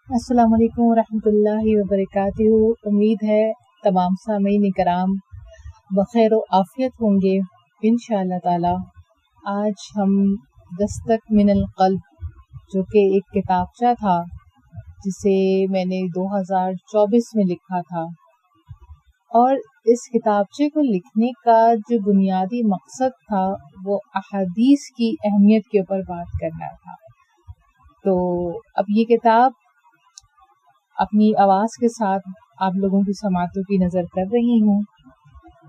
السلام علیکم ورحمۃ اللہ وبرکاتہ۔ امید ہے تمام سامعین کرام بخیر و عافیت ہوں گے انشاءاللہ تعالی۔ آج ہم دستک من القلب جو کہ ایک کتابچہ تھا جسے میں نے 2024 میں لکھا تھا، اور اس کتابچے کو لکھنے کا جو بنیادی مقصد تھا وہ احادیث کی اہمیت کے اوپر بات کرنا تھا۔ تو اب یہ کتاب اپنی آواز کے ساتھ آپ لوگوں کی سماعتوں کی نظر کر رہی ہوں۔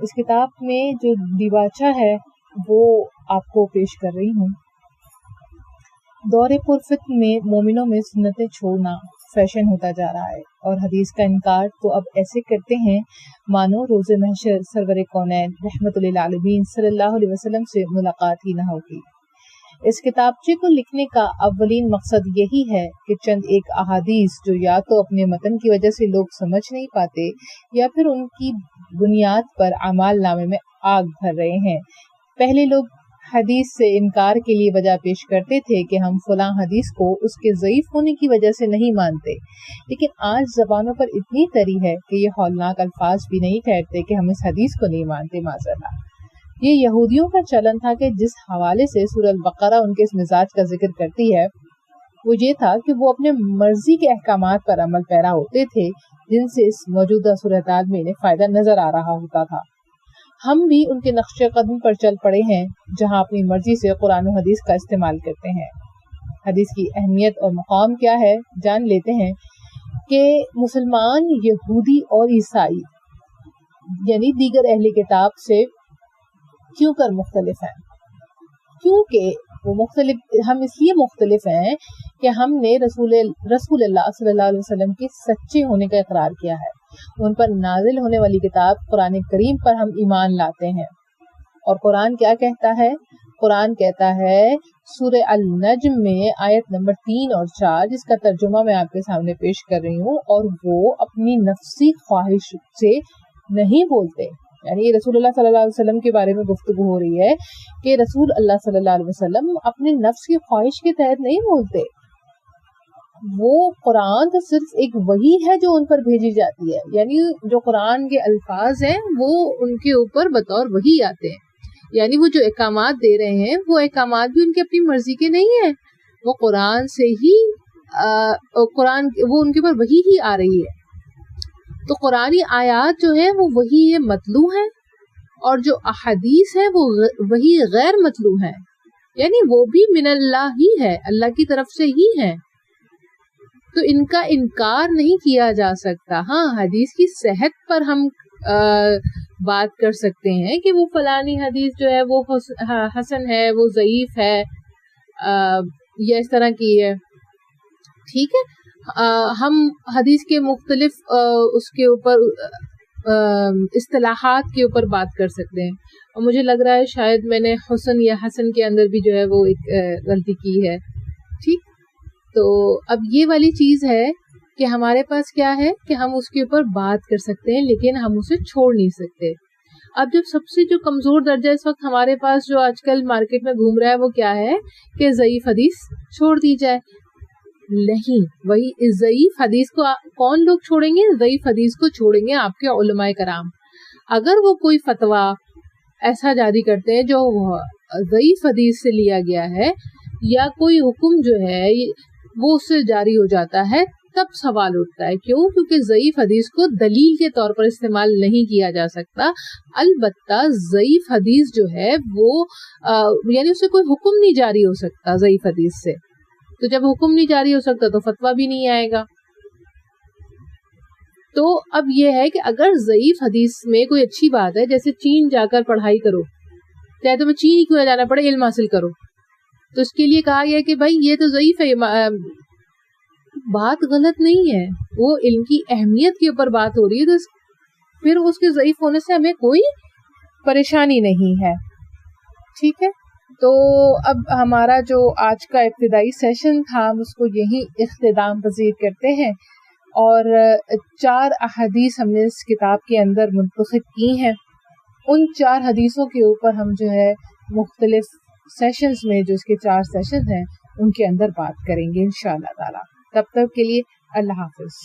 اس کتاب میں جو دیباچہ ہے وہ آپ کو پیش کر رہی ہوں۔ دور پرفتن میں مومنوں میں سنتیں چھوڑنا فیشن ہوتا جا رہا ہے، اور حدیث کا انکار تو اب ایسے کرتے ہیں مانو روز محشر سرور کونین رحمت للعالمین صلی اللہ علیہ وسلم سے ملاقات ہی نہ ہوگی۔ اس کتابچے کو لکھنے کا اولین مقصد یہی ہے کہ چند ایک احادیث جو یا تو اپنے متن کی وجہ سے لوگ سمجھ نہیں پاتے یا پھر ان کی بنیاد پر اعمال نامے میں آگ بھر رہے ہیں۔ پہلے لوگ حدیث سے انکار کے لیے وجہ پیش کرتے تھے کہ ہم فلاں حدیث کو اس کے ضعیف ہونے کی وجہ سے نہیں مانتے، لیکن آج زبانوں پر اتنی تری ہے کہ یہ ہولناک الفاظ بھی نہیں ٹھہرتے کہ ہم اس حدیث کو نہیں مانتے معذاللہ۔ یہ یہودیوں کا چلن تھا کہ جس حوالے سے سورہ البقرہ ان کے اس مزاج کا ذکر کرتی ہے وہ یہ تھا کہ وہ اپنے مرضی کے احکامات پر عمل پیرا ہوتے تھے جن سے اس موجودہ صورتحال میں انہیں فائدہ نظر آ رہا ہوتا تھا۔ ہم بھی ان کے نقش قدم پر چل پڑے ہیں جہاں اپنی مرضی سے قرآن و حدیث کا استعمال کرتے ہیں۔ حدیث کی اہمیت اور مقام کیا ہے جان لیتے ہیں کہ مسلمان یہودی اور عیسائی یعنی دیگر اہل کتاب سے کیوں کر مختلف ہیں؟ کیونکہ وہ ہم اس لیے مختلف ہیں کہ ہم نے رسول اللہ صلی اللہ علیہ وسلم کے سچے ہونے کا اقرار کیا ہے۔ ان پر نازل ہونے والی کتاب قرآن کریم پر ہم ایمان لاتے ہیں، اور قرآن کیا کہتا ہے؟ قرآن کہتا ہے سورہ النجم میں آیت نمبر 3 اور 4، جس کا ترجمہ میں آپ کے سامنے پیش کر رہی ہوں، اور وہ اپنی نفسی خواہش سے نہیں بولتے۔ یعنی رسول اللہ صلی اللہ علیہ وسلم کے بارے میں گفتگو ہو رہی ہے کہ رسول اللہ صلی اللہ علیہ وسلم اپنے نفس کی خواہش کے تحت نہیں بولتے۔ وہ قرآن تو صرف ایک وحی ہے جو ان پر بھیجی جاتی ہے، یعنی جو قرآن کے الفاظ ہیں وہ ان کے اوپر بطور وحی آتے ہیں، یعنی وہ جو احکامات دے رہے ہیں وہ احکامات بھی ان کی اپنی مرضی کے نہیں ہیں، وہ قرآن سے ہی وہ ان کے اوپر وحی ہی آ رہی ہے۔ تو قرآنی آیات جو ہیں وہ وحی متلو ہیں، اور جو احادیث ہیں وہ وحی غیر متلو ہیں، یعنی وہ بھی من اللہ ہی ہے، اللہ کی طرف سے ہی ہیں، تو ان کا انکار نہیں کیا جا سکتا۔ ہاں، حدیث کی صحت پر ہم بات کر سکتے ہیں کہ وہ فلانی حدیث جو ہے وہ حسن ہے، وہ ضعیف ہے، یا اس طرح کی ہے، ٹھیک ہے۔ ہم حدیث کے مختلف اس کے اوپر اصطلاحات کے اوپر بات کر سکتے ہیں، اور مجھے لگ رہا ہے شاید میں نے حسن یا حسن کے اندر بھی جو ہے وہ ایک غلطی کی ہے، ٹھیک۔ تو اب یہ والی چیز ہے کہ ہمارے پاس کیا ہے کہ ہم اس کے اوپر بات کر سکتے ہیں لیکن ہم اسے چھوڑ نہیں سکتے۔ اب جب سب سے جو کمزور درجہ اس وقت ہمارے پاس جو آج کل مارکیٹ میں گھوم رہا ہے وہ کیا ہے کہ ضعیف حدیث چھوڑ دی جائے۔ نہیں، وہی ضعیف حدیث کو کون لوگ چھوڑیں گے؟ ضعیف حدیث کو چھوڑیں گے آپ کے علماء کرام۔ اگر وہ کوئی فتویٰ ایسا جاری کرتے ہیں جو ضعیف حدیث سے لیا گیا ہے، یا کوئی حکم جو ہے وہ اس سے جاری ہو جاتا ہے، تب سوال اٹھتا ہے۔ کیوں؟ کیونکہ ضعیف حدیث کو دلیل کے طور پر استعمال نہیں کیا جا سکتا۔ البتہ ضعیف حدیث جو ہے وہ یعنی اس سے کوئی حکم نہیں جاری ہو سکتا ضعیف حدیث سے، تو جب حکم نہیں جاری ہو سکتا تو فتویٰ بھی نہیں آئے گا۔ تو اب یہ ہے کہ اگر ضعیف حدیث میں کوئی اچھی بات ہے، جیسے چین جا کر پڑھائی کرو، چاہے تمہیں چین ہی کیوں نہ جانا پڑے، علم حاصل کرو، تو اس کے لیے کہا گیا کہ بھائی یہ تو ضعیف ہے، بات غلط نہیں ہے، وہ علم کی اہمیت کے اوپر بات ہو رہی ہے، تو پھر اس کے ضعیف ہونے سے ہمیں کوئی پریشانی نہیں ہے، ٹھیک ہے۔ تو اب ہمارا جو آج کا ابتدائی سیشن تھا ہم اس کو یہیں اختتام پذیر کرتے ہیں، اور 4 احادیث ہم نے اس کتاب کے اندر منتخب کی ہیں۔ ان 4 حدیثوں کے اوپر ہم جو ہے مختلف سیشنز میں، جو اس کے 4 سیشنز ہیں، ان کے اندر بات کریں گے انشاءاللہ تعالی۔ تب تک کے لیے اللہ حافظ.